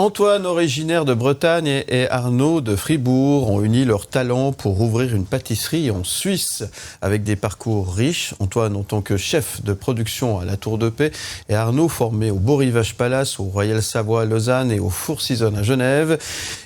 Antoine, originaire de Bretagne, et Arnaud de Fribourg ont uni leurs talents pour ouvrir une pâtisserie en Suisse avec des parcours riches. Antoine en tant que chef de production à la Tour de Paix et Arnaud formé au Beau Rivage Palace, au Royal Savoie à Lausanne et au Four Seasons à Genève.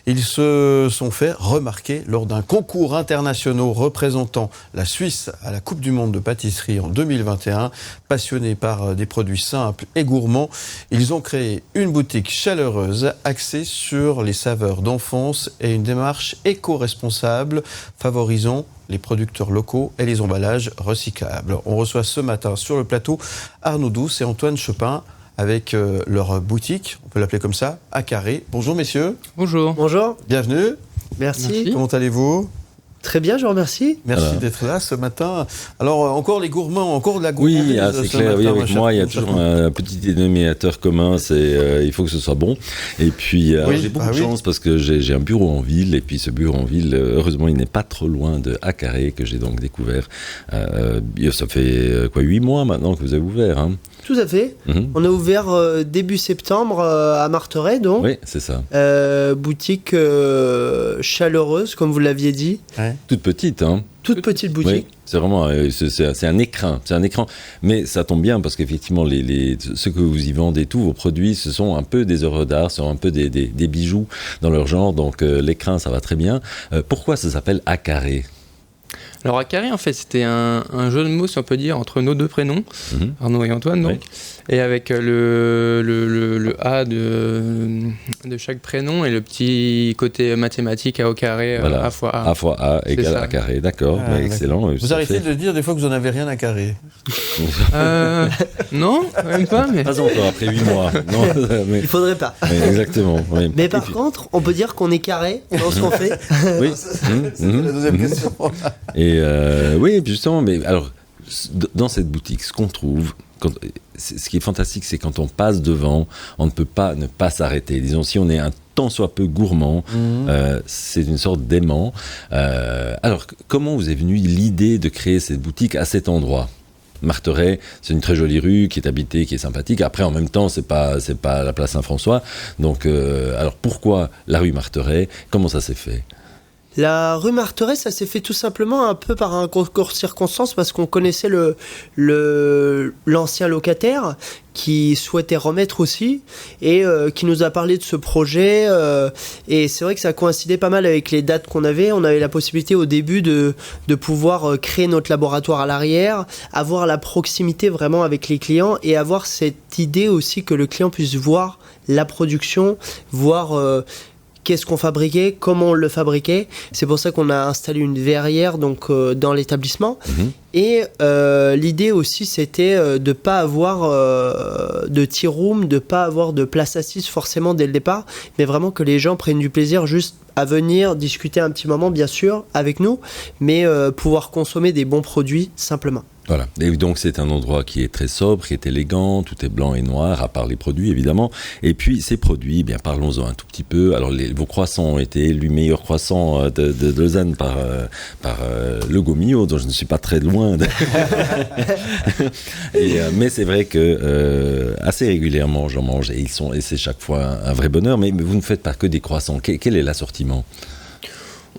Ils se sont fait remarquer lors d'un concours international représentant la Suisse à la Coupe du Monde de pâtisserie en 2021. Passionnés par des produits simples et gourmands, ils ont créé une boutique chaleureuse axée sur les saveurs d'enfance et une démarche éco-responsable favorisant les producteurs locaux et les emballages recyclables. On reçoit ce matin sur le plateau Arnaud Douce et Antoine Chopin avec leur boutique, on peut l'appeler comme ça, à Carré. Bonjour messieurs. Bonjour. Bonjour. Bienvenue. Merci. Comment allez-vous ? Très bien, je vous remercie. Merci d'être là ce matin. Alors, encore les gourmands, encore de la gourmandise. Oui, c'est clair. Matin, oui, avec moi, il y a toujours un petit dénominateur commun, c'est il faut que ce soit bon. Et puis, j'ai beaucoup de chance parce que j'ai un bureau en ville. Et puis, ce bureau en ville, heureusement, il n'est pas trop loin de Acarré, que j'ai donc découvert. Ça fait 8 mois maintenant que vous avez ouvert, hein. Tout à fait. On a ouvert début septembre à Marteret, donc. Oui, c'est ça. Boutique chaleureuse, comme vous l'aviez dit. Ouais. Toute petite, hein. Toute petite boutique. Oui, c'est vraiment c'est un écrin, mais ça tombe bien parce qu'effectivement ce que vous y vendez, tous vos produits, ce sont un peu des œuvres d'art, ce sont un peu des bijoux dans leur genre, donc l'écrin ça va très bien. Pourquoi ça s'appelle Acarré ? Alors à Carré, en fait, c'était un jeu de mots, si on peut dire, entre nos deux prénoms, Arnaud et Antoine, donc, et avec le A de chaque prénom et le petit côté mathématique A au carré, voilà. A fois A. A fois A égale A carré, d'accord, excellent. Vous arrêtez de dire des fois que vous n'en avez rien à carrer. Non, même pas. Mais... Pas encore, après 8 mois. Non, mais... Il faudrait pas. Mais exactement. Oui. Mais par contre, on peut dire qu'on est carré dans ce qu'on fait. Oui. C'est la deuxième question. Et oui, justement, mais alors, dans cette boutique, ce qu'on trouve, ce qui est fantastique, c'est quand on passe devant, on ne peut pas ne pas s'arrêter. Disons, si on est un tant soit peu gourmand, c'est une sorte d'aimant. Alors, comment vous est venue l'idée de créer cette boutique à cet endroit ? Marteret, c'est une très jolie rue qui est habitée, qui est sympathique. Après, en même temps, c'est pas la place Saint-François. Donc, alors pourquoi la rue Marteret ? Comment ça s'est fait ? La rue Marteret, ça s'est fait tout simplement un peu par un concours de circonstances parce qu'on connaissait l'ancien locataire qui souhaitait remettre aussi et qui nous a parlé de ce projet et c'est vrai que ça coïncidait pas mal avec les dates qu'on avait. On avait la possibilité au début de pouvoir créer notre laboratoire à l'arrière, avoir la proximité vraiment avec les clients et avoir cette idée aussi que le client puisse voir la production, voir qu'est-ce qu'on fabriquait, comment on le fabriquait. C'est pour ça qu'on a installé une verrière donc, dans l'établissement. Et l'idée aussi, c'était de ne pas avoir de tea room, de ne pas avoir de place assise forcément dès le départ, mais vraiment que les gens prennent du plaisir juste à venir discuter un petit moment, bien sûr, avec nous, mais pouvoir consommer des bons produits simplement. Voilà, et donc c'est un endroit qui est très sobre, qui est élégant, tout est blanc et noir, à part les produits évidemment. Et puis ces produits, bien parlons-en un tout petit peu. Alors vos croissants ont été élus meilleurs croissants de Lausanne par le Gomio, dont je ne suis pas très loin. Mais c'est vrai que assez régulièrement j'en mange et c'est chaque fois un vrai bonheur. Mais vous ne faites pas que des croissants. Quel est l'assortiment ?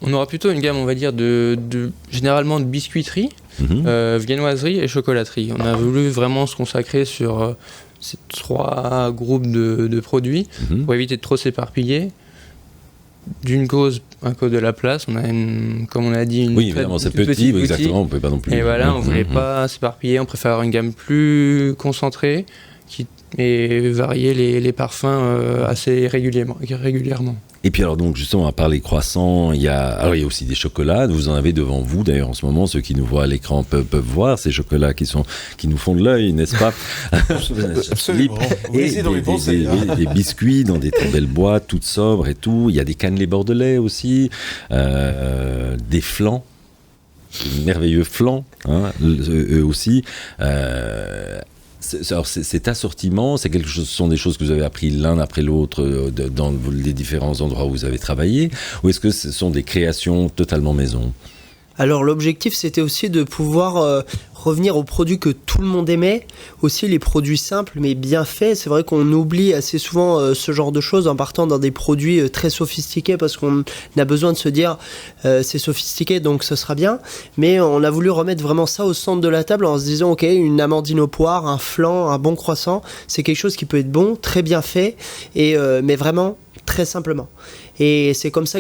On aura plutôt une gamme, on va dire, généralement de biscuiterie, viennoiserie et chocolaterie. On a voulu vraiment se consacrer sur ces 3 groupes de produits pour éviter de trop s'éparpiller. D'une cause, à cause de la place, on a comme on a dit, oui, évidemment, c'est petit, exactement, on ne peut pas non plus. Et voilà, on ne voulait pas s'éparpiller, on préfère avoir une gamme plus concentrée et varier les parfums assez régulièrement. Et puis alors donc justement à part les croissants, il y a aussi des chocolats. Vous en avez devant vous d'ailleurs en ce moment. Ceux qui nous voient à l'écran peuvent voir ces chocolats qui nous font de l'œil, n'est-ce pas ? Absolument. Et des biscuits dans des très belles boîtes, toutes sobres et tout. Il y a des cannelés bordelais aussi, des flans. Merveilleux flans, hein, eux aussi. Alors cet assortiment, ce sont des choses que vous avez appris l'un après l'autre dans les différents endroits où vous avez travaillé, ou est-ce que ce sont des créations totalement maison ? Alors l'objectif, c'était aussi de pouvoir revenir aux produits que tout le monde aimait, aussi les produits simples mais bien faits. C'est vrai qu'on oublie assez souvent ce genre de choses en partant dans des produits très sophistiqués parce qu'on a besoin de se dire c'est sophistiqué donc ce sera bien. Mais on a voulu remettre vraiment ça au centre de la table en se disant ok, une amandine aux poires, un flan, un bon croissant, c'est quelque chose qui peut être bon, très bien fait, mais vraiment très simplement. Et c'est comme ça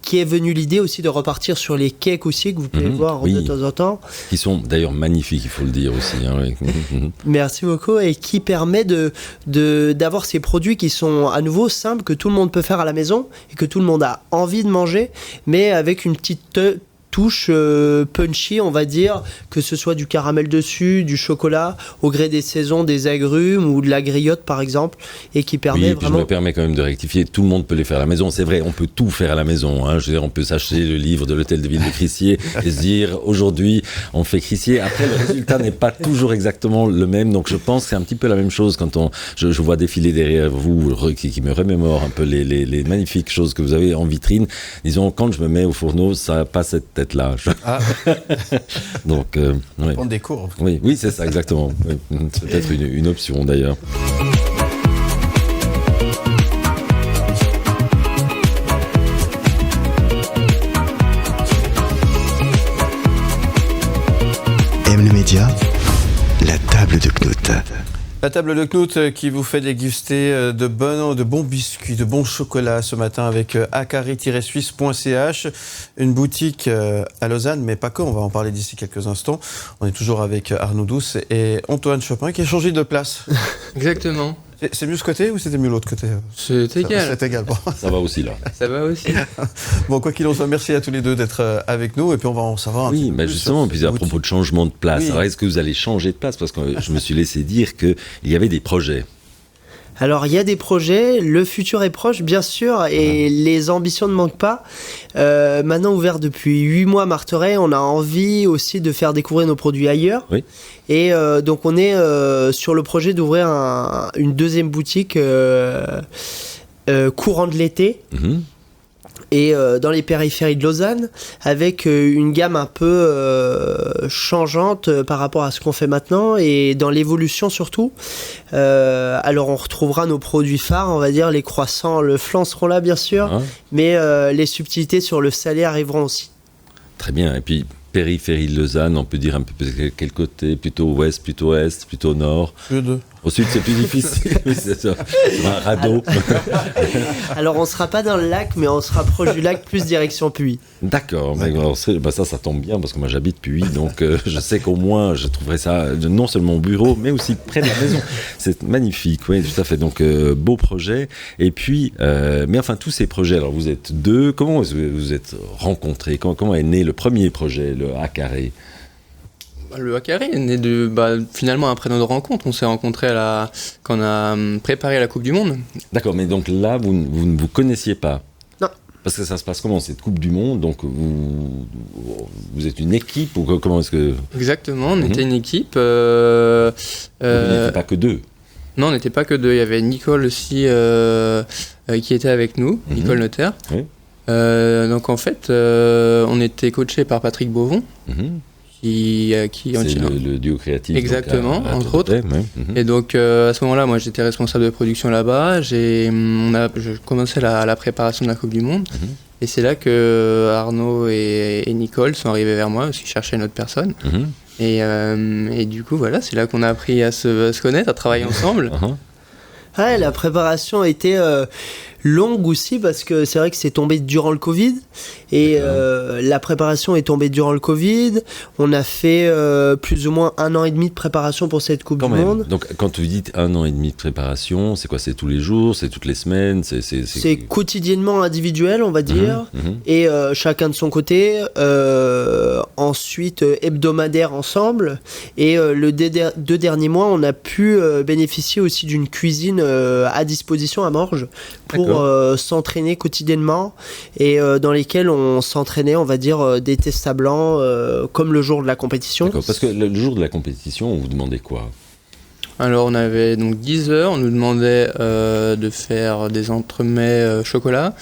qui est venue l'idée aussi de repartir sur les cakes aussi, que vous pouvez voir de temps en temps. Qui sont d'ailleurs magnifiques, il faut le dire aussi. Hein. Merci beaucoup. Et qui permet d'avoir ces produits qui sont à nouveau simples, que tout le monde peut faire à la maison et que tout le monde a envie de manger, mais avec une petite touche punchy, on va dire, que ce soit du caramel dessus, du chocolat, au gré des saisons, des agrumes ou de la griotte par exemple, et qui permet vraiment... je me permets quand même de rectifier, tout le monde peut les faire à la maison, c'est vrai, on peut tout faire à la maison, hein. Je veux dire, on peut s'acheter le livre de l'hôtel de ville de Crissier et se dire, aujourd'hui, on fait Crissier. Après, le résultat n'est pas toujours exactement le même, donc je pense que c'est un petit peu la même chose quand je vois défiler derrière vous, qui me remémore un peu les magnifiques choses que vous avez en vitrine. Disons, quand je me mets au fourneau, ça n'a pas cette tête-là. Donc, ouais. Prendre des cours. Oui, c'est ça, exactement. Oui. C'est peut-être une option d'ailleurs. M le média, la table de Knut. La table de Knut qui vous fait déguster de bons biscuits, de bons chocolats ce matin avec akari-suisse.ch, une boutique à Lausanne, mais pas que, on va en parler d'ici quelques instants. On est toujours avec Arnaud Douce et Antoine Chopin qui a changé de place. Exactement. C'est mieux ce côté ou c'était mieux l'autre côté? C'est égal. C'est égal. Bon. Ça va aussi là. Ça va aussi. Bon, quoi qu'il en soit, merci à tous les deux d'être avec nous et puis on va en savoir un petit peu plus. Oui, justement, puis à propos de changement de place, alors est-ce que vous allez changer de place? Parce que je me suis laissé dire qu'il y avait des projets. Alors il y a des projets, le futur est proche bien sûr et les ambitions ne manquent pas. Maintenant ouvert depuis 8 mois à Martorey, on a envie aussi de faire découvrir nos produits ailleurs. Oui. Et donc on est sur le projet d'ouvrir une deuxième boutique courant de l'été. Et dans les périphéries de Lausanne, avec une gamme un peu changeante par rapport à ce qu'on fait maintenant et dans l'évolution surtout. Alors on retrouvera nos produits phares, on va dire les croissants, le flan seront là bien sûr, mais les subtilités sur le salé arriveront aussi. Très bien, et puis périphérie de Lausanne, on peut dire un peu quel côté, plutôt ouest, plutôt est, plutôt nord. Sud. Au sud, c'est plus difficile, oui, c'est ça. Un radeau. Alors, on sera pas dans le lac, mais on se rapproche du lac, plus direction Puy. D'accord, mais alors, ça tombe bien, parce que moi j'habite Puy, donc je sais qu'au moins je trouverai ça non seulement au bureau, mais aussi près de la maison. C'est magnifique, oui, tout à fait. Donc, beau projet. Et puis, mais enfin, tous ces projets, alors vous êtes deux, comment vous êtes rencontrés? Comment est né le premier projet, le Akari? Le Akari est né finalement après notre rencontre. On s'est rencontrés quand on a préparé la Coupe du Monde. D'accord, mais donc là, vous ne vous connaissiez pas? Non. Parce que ça se passe comment, cette Coupe du Monde? Donc vous êtes une équipe ou comment est-ce que... Exactement, on était une équipe. Vous n'étiez pas que deux? Non, on n'était pas que deux. Il y avait Nicole aussi qui était avec nous, Nicole Notaire. Oui. Donc en fait, on était coaché par Patrick Beauvon. C'est le duo créatif. Exactement, donc, entre autres. Et donc à ce moment-là, moi j'étais responsable de production là-bas. Je commençais la préparation de la Coupe du Monde. Et c'est là que Arnaud et Nicole sont arrivés vers moi parce qu'ils cherchaient une autre personne. Et du coup, voilà, c'est là qu'on a appris à se connaître, à travailler ensemble. Ouais, la préparation a été longue aussi parce que c'est vrai que c'est tombé durant le Covid et la préparation est tombée durant le Covid. On a fait plus ou moins 1 an et demi de préparation pour cette Coupe du Monde. Donc quand vous dites 1 an et demi de préparation, c'est quoi? C'est tous les jours? C'est toutes les semaines? C'est quotidiennement individuel, on va dire, et chacun de son côté. Ensuite hebdomadaire ensemble. Et le 2 derniers mois, on a pu bénéficier aussi d'une cuisine à disposition à Morges pour s'entraîner quotidiennement et dans lesquels on s'entraînait, on va dire, des tests à blanc comme le jour de la compétition. D'accord, parce que le jour de la compétition, on vous demandait quoi? Alors on avait donc 10 heures, on nous demandait de faire des entremets chocolat,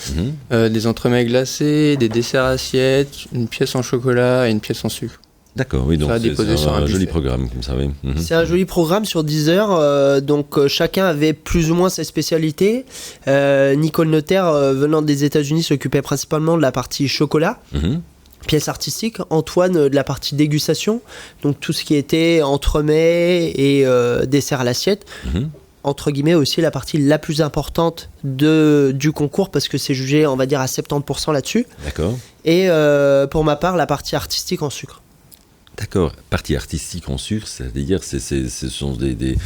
des entremets glacés, des desserts assiettes, une pièce en chocolat et une pièce en sucre. D'accord, oui, donc Ça a déposé sur un joli buffet. programme comme ça, oui. Mhm. C'est un joli programme sur 10 heures, donc chacun avait plus ou moins sa spécialité. Nicole Notaire, venant des États-Unis, s'occupait principalement de la partie chocolat, Mhm. pièce artistique. Antoine de la partie dégustation, donc tout ce qui était entremets et dessert à l'assiette. Mhm. Entre guillemets aussi la partie la plus importante du concours parce que c'est jugé, on va dire, à 70% là-dessus. D'accord. Et pour ma part, la partie artistique en sucre. D'accord. Partie artistique en sucre, c'est-à-dire ce sont des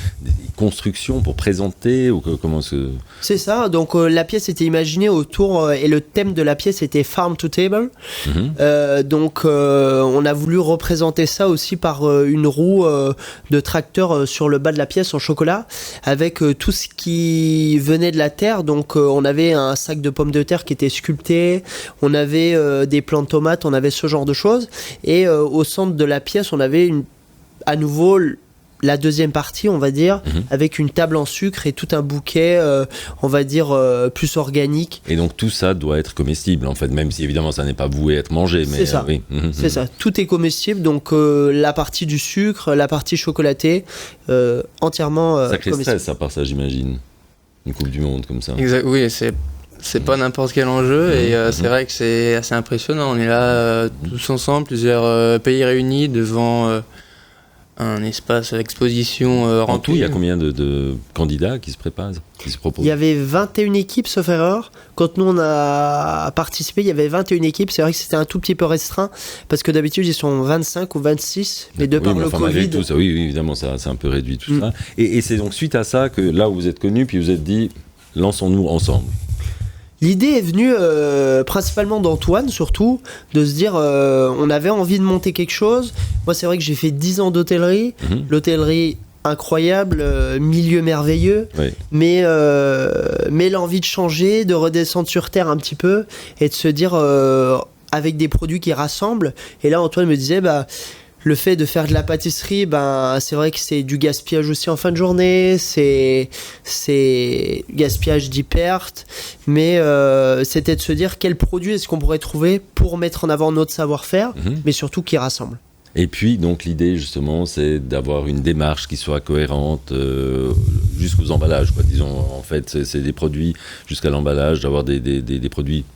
constructions pour présenter ou comment se... C'est ça, donc la pièce était imaginée autour, et le thème de la pièce était Farm to Table. Mhm. Donc on a voulu représenter ça aussi par une roue de tracteur sur le bas de la pièce en chocolat, avec tout ce qui venait de la terre. Donc on avait un sac de pommes de terre qui était sculpté, on avait des plants de tomates, on avait ce genre de choses. Et au centre de la pièce, on avait à nouveau la deuxième partie, on va dire, avec une table en sucre et tout un bouquet, on va dire, plus organique. Et donc tout ça doit être comestible, en fait, même si évidemment ça n'est pas voué à être mangé. Mais, C'est ça. oui. Mhm. C'est ça, tout est comestible, donc la partie du sucre, la partie chocolatée, entièrement Sacré comestible. stress à part ça, j'imagine. Une Coupe du Monde comme ça. Exact, oui, c'est pas n'importe quel enjeu et c'est vrai que c'est assez impressionnant. On est là tous ensemble, plusieurs pays réunis devant un espace exposition En rempli. tout, il y a combien de candidats qui se préparent, qui se proposent? Il y avait 21 équipes, sauf erreur. Quand nous on a participé, il y avait 21 équipes. C'est vrai que c'était un tout petit peu restreint, parce que d'habitude ils sont 25 ou 26, mais de par Oui, mais le enfin, malgré Covid... tout ça, oui, évidemment, ça c'est un peu réduit tout ça. Et c'est donc suite à ça que là où vous êtes connus, puis vous êtes dit, lançons-nous ensemble. L'idée est venue principalement d'Antoine, surtout, de se dire on avait envie de monter quelque chose. Moi, c'est vrai que j'ai fait 10 ans d'hôtellerie. Mhm. L'hôtellerie, incroyable, milieu merveilleux, Oui. mais l'envie de changer, de redescendre sur terre un petit peu et de se dire avec des produits qui rassemblent. Et là, Antoine me disait, le fait de faire de la pâtisserie, c'est vrai que c'est du gaspillage aussi en fin de journée, c'est gaspillage d'hyperte, mais c'était de se dire quel produit est-ce qu'on pourrait trouver pour mettre en avant notre savoir-faire, mais surtout qui rassemble. Et puis, donc, l'idée, justement, c'est d'avoir une démarche qui soit cohérente jusqu'aux emballages, quoi. Disons, en fait, c'est des produits jusqu'à l'emballage, d'avoir des produits,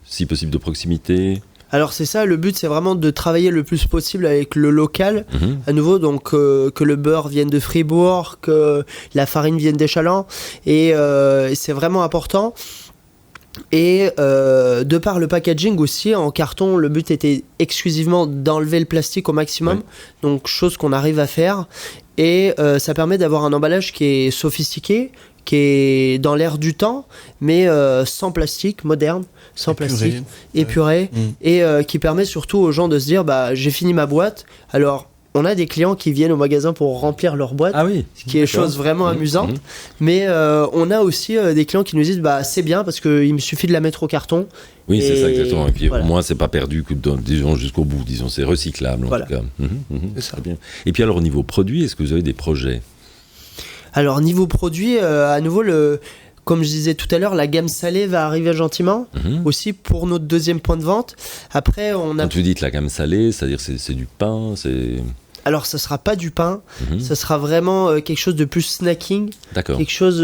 si possible, de proximité. Alors c'est ça, le but c'est vraiment de travailler le plus possible avec le local, à nouveau, donc que le beurre vienne de Fribourg, que la farine vienne d'Échallens, et c'est vraiment important. Et de par le packaging aussi, en carton, le but était exclusivement d'enlever le plastique au maximum, donc chose qu'on arrive à faire, et ça permet d'avoir un emballage qui est sophistiqué, qui est dans l'air du temps, mais sans plastique, moderne, sans plastique, épuré, et qui permet surtout aux gens de se dire, j'ai fini ma boîte, alors... On a des clients qui viennent au magasin pour remplir leur boîte, ce qui est chose vraiment amusante. Mais on a aussi des clients qui nous disent c'est bien parce qu'il me suffit de la mettre au carton. Oui, c'est ça exactement. Et puis voilà. au moins c'est pas perdu, disons jusqu'au bout. Disons c'est recyclable en tout cas. C'est ça. Très bien. Et puis alors au niveau produit, est-ce que vous avez des projets? Alors niveau produit, à nouveau comme je disais tout à l'heure, la gamme salée va arriver gentiment, aussi pour notre deuxième point de vente. Après, on a... Quand tu dis la gamme salée, c'est-à-dire c'est du pain, c'est... Alors, ça sera pas du pain, ça sera vraiment quelque chose de plus snacking, D'accord. quelque chose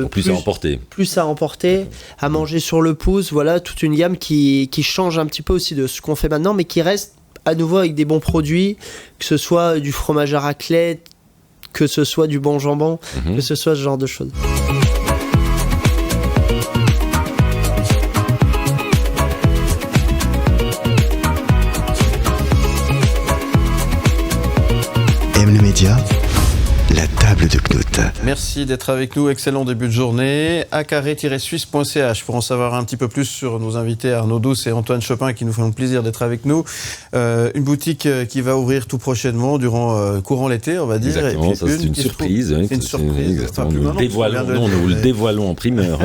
Plus à emporter. Plus à emporter, à manger sur le pouce, voilà, toute une gamme qui change un petit peu aussi de ce qu'on fait maintenant, mais qui reste à nouveau avec des bons produits, que ce soit du fromage à raclette, que ce soit du bon jambon, que ce soit ce genre de choses. Le média, la table de Knut. Merci d'être avec nous. Excellent début de journée. acarré-suisse.ch pour en savoir un petit peu plus sur nos invités Arnaud Douce et Antoine Chopin qui nous font le plaisir d'être avec nous. Une boutique qui va ouvrir tout prochainement durant courant l'été, on va dire. Exactement, et puis ça c'est une surprise. C'est une surprise. Exactement. Nous le dévoilons en primeur.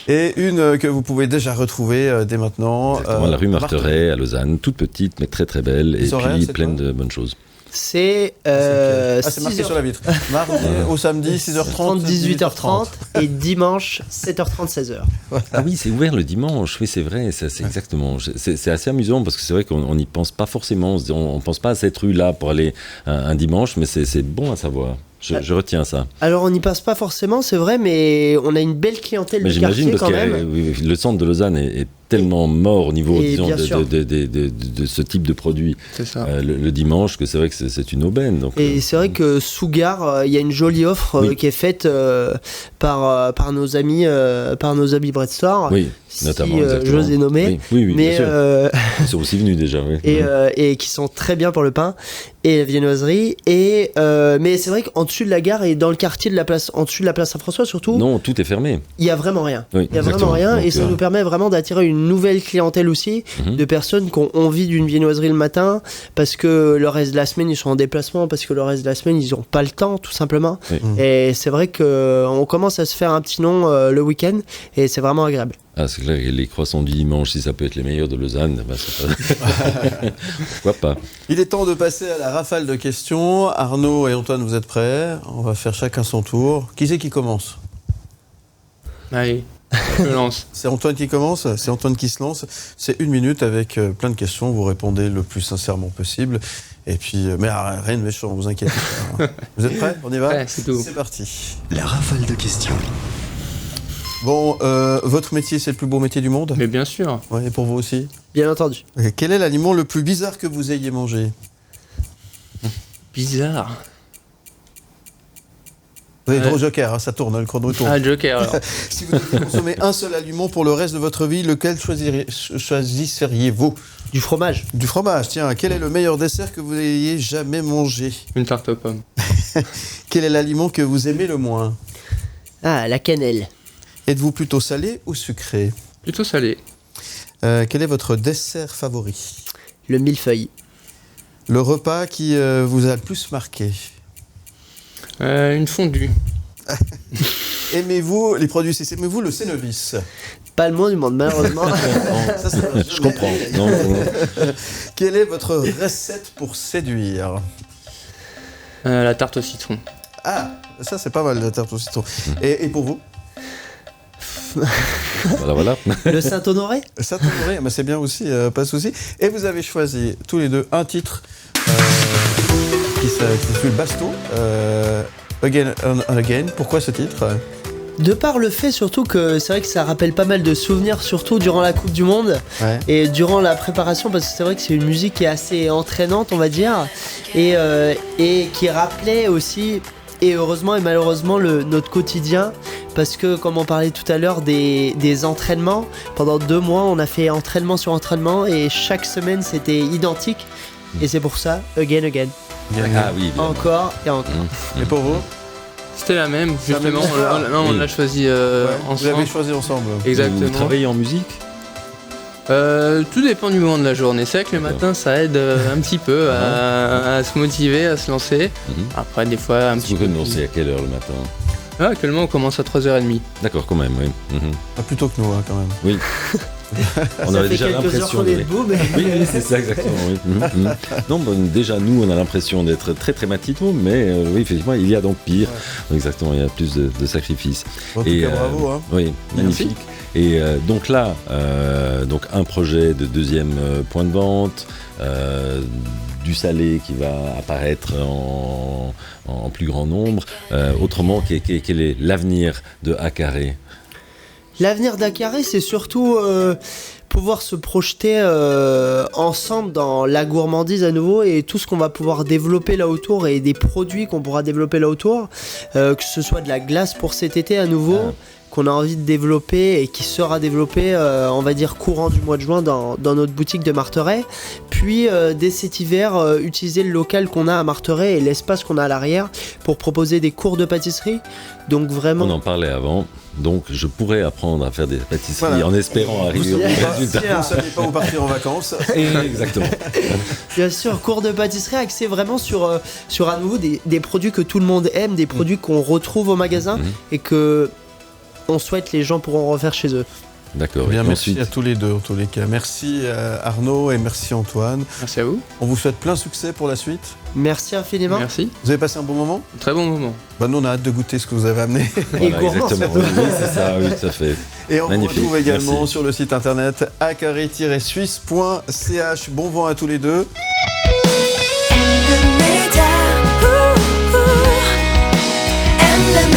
Et une que vous pouvez déjà retrouver dès maintenant. Exactement, la rue Marteret à Lausanne, toute petite mais très très belle et puis pleine de bonnes choses. c'est c'est marqué sur la vitre. Mardi au samedi, 6h30, 18h30 et dimanche, 7h30, 16h. Ah oui, c'est ouvert le dimanche, oui c'est vrai, c'est exactement. C'est assez amusant parce que c'est vrai qu'on n'y pense pas forcément, on pense pas à cette rue-là pour aller un dimanche, mais c'est bon à savoir. Je retiens ça. Alors on n'y passe pas forcément, c'est vrai, mais on a une belle clientèle mais du quartier quand même. J'imagine parce que le centre de Lausanne est tellement mort au niveau disons, bien de ce type de produit le dimanche que c'est vrai que c'est une aubaine. Donc, et c'est vrai que sous gare, il y a une jolie offre qui est faite par nos amis Bread Store. Oui, notamment. J'ose les nommer. Oui, mais bien sûr. Ils sont aussi venus déjà. Oui. Et qui sont très bien pour le pain et la viennoiserie. Mais c'est vrai qu'en dessus de la gare et dans le quartier de la place, en dessus de la place Saint-François surtout. Non, tout est fermé. Il y a vraiment rien. Oui, il y a vraiment rien donc, et ça nous permet vraiment d'attirer une nouvelle clientèle aussi, de personnes qui ont envie d'une viennoiserie le matin parce que le reste de la semaine ils sont en déplacement, parce que le reste de la semaine ils n'ont pas le temps tout simplement. Oui. Et c'est vrai qu'on commence à se faire un petit nom le week-end et c'est vraiment agréable. Ah, c'est clair que les croissants du dimanche, si ça peut être les meilleurs de Lausanne, pourquoi pas. Il est temps de passer à la rafale de questions. Arnaud et Antoine, vous êtes prêts? On va faire chacun son tour. Qui c'est qui commence? Allez, je lance. C'est Antoine qui commence, c'est Antoine qui se lance. C'est 1 minute avec plein de questions. Vous répondez le plus sincèrement possible. Et puis, mais rien de méchant, vous inquiétez pas. Vous êtes prêts? On y va? Ouais, c'est tout. C'est parti. La rafale de questions. Bon, votre métier, c'est le plus beau métier du monde? Mais bien sûr. Ouais, et pour vous aussi? Bien entendu. Et quel est l'aliment le plus bizarre que vous ayez mangé? Bizarre. Vous avez droit au joker, hein, ça tourne, le chrono tourne. Ah, joker alors. Si vous deviez consommer un seul aliment pour le reste de votre vie, lequel choisisseriez-vous? Du fromage. Du fromage, tiens. Quel est le meilleur dessert que vous ayez jamais mangé? Une tarte aux pommes. Quel est l'aliment que vous aimez le moins? Ah, la cannelle. Êtes-vous plutôt salé ou sucré? Plutôt salé. Quel est votre dessert favori? Le millefeuille. Le repas qui vous a le plus marqué? Une fondue. Aimez-vous les produits CC? Aimez-vous le Cénovis? Pas le moins du monde, malheureusement. Ça, je comprends. Non. Quelle est votre recette pour séduire? La tarte au citron. Ah, ça c'est pas mal, la tarte au citron. Et pour vous? Voilà. Le Saint-Honoré? Saint-Honoré, mais c'est bien aussi, pas de souci. Et vous avez choisi tous les deux un titre qui s'appelle Basto, Again and Again. Pourquoi ce titre? De par le fait surtout que c'est vrai que ça rappelle pas mal de souvenirs, surtout durant la Coupe du Monde et durant la préparation, parce que c'est vrai que c'est une musique qui est assez entraînante, on va dire, et qui rappelait aussi, et heureusement et malheureusement, notre quotidien, parce que comme on parlait tout à l'heure des entraînements, pendant 2 mois on a fait entraînement sur entraînement et chaque semaine c'était identique, et c'est pour ça, Again. Ah oui, bien. Encore et encore. Et pour vous? C'était la même, justement. On l'a choisi ensemble. Vous l'avez choisi ensemble. Exactement. Vous travaillez en musique? Tout dépend du moment de la journée. C'est vrai que le matin, ça aide un petit peu à se motiver, à se lancer. Après, des fois, un petit peu. Vous commencez à quelle heure le matin? Actuellement, on commence à 3h30. D'accord, quand même, oui. Pas plus tôt que nous, quand même. Oui. On avait déjà l'impression de... Oui, c'est ça exactement. Oui. Non, déjà nous, on a l'impression d'être très très matinaux, mais oui, effectivement, il y a donc pire. Ouais. Exactement, il y a plus de sacrifices. En tout cas, bravo. Hein. Oui, magnifique. Et donc là, donc un projet de 2e point de vente. Du salé qui va apparaître en plus grand nombre. Autrement, quel est l'avenir de A-Carré? L'avenir d'A-Carré, c'est surtout pouvoir se projeter ensemble dans la gourmandise à nouveau et tout ce qu'on va pouvoir développer là autour et des produits qu'on pourra développer là autour, que ce soit de la glace pour cet été à nouveau, qu'on a envie de développer et qui sera développé, on va dire, courant du mois de juin dans notre boutique de Marteret. Puis, dès cet hiver, utiliser le local qu'on a à Marteret et l'espace qu'on a à l'arrière pour proposer des cours de pâtisserie. Donc vraiment... On en parlait avant, donc je pourrais apprendre à faire des pâtisseries en espérant arriver au résultat. Vous ne savez pas où partir en vacances. Exactement. Bien sûr, cours de pâtisserie axé vraiment sur à nouveau des produits que tout le monde aime, des produits qu'on retrouve au magasin et que... on souhaite les gens pourront refaire chez eux. D'accord. Bien, Et merci ensuite, à tous les deux en tous les cas. Merci Arnaud et merci Antoine. Merci à vous. On vous souhaite plein succès pour la suite. Merci infiniment. Merci. Vous avez passé un bon moment? Très bon moment. Bah, nous on a hâte de goûter ce que vous avez amené. Et voilà, gourmand, exactement. surtout. Oui, c'est ça, oui, tout à fait. Et on vous Magnifique, retrouve également merci. sur le site internet acari-suisse.ch. Bon vent à tous les deux. M, le média, and the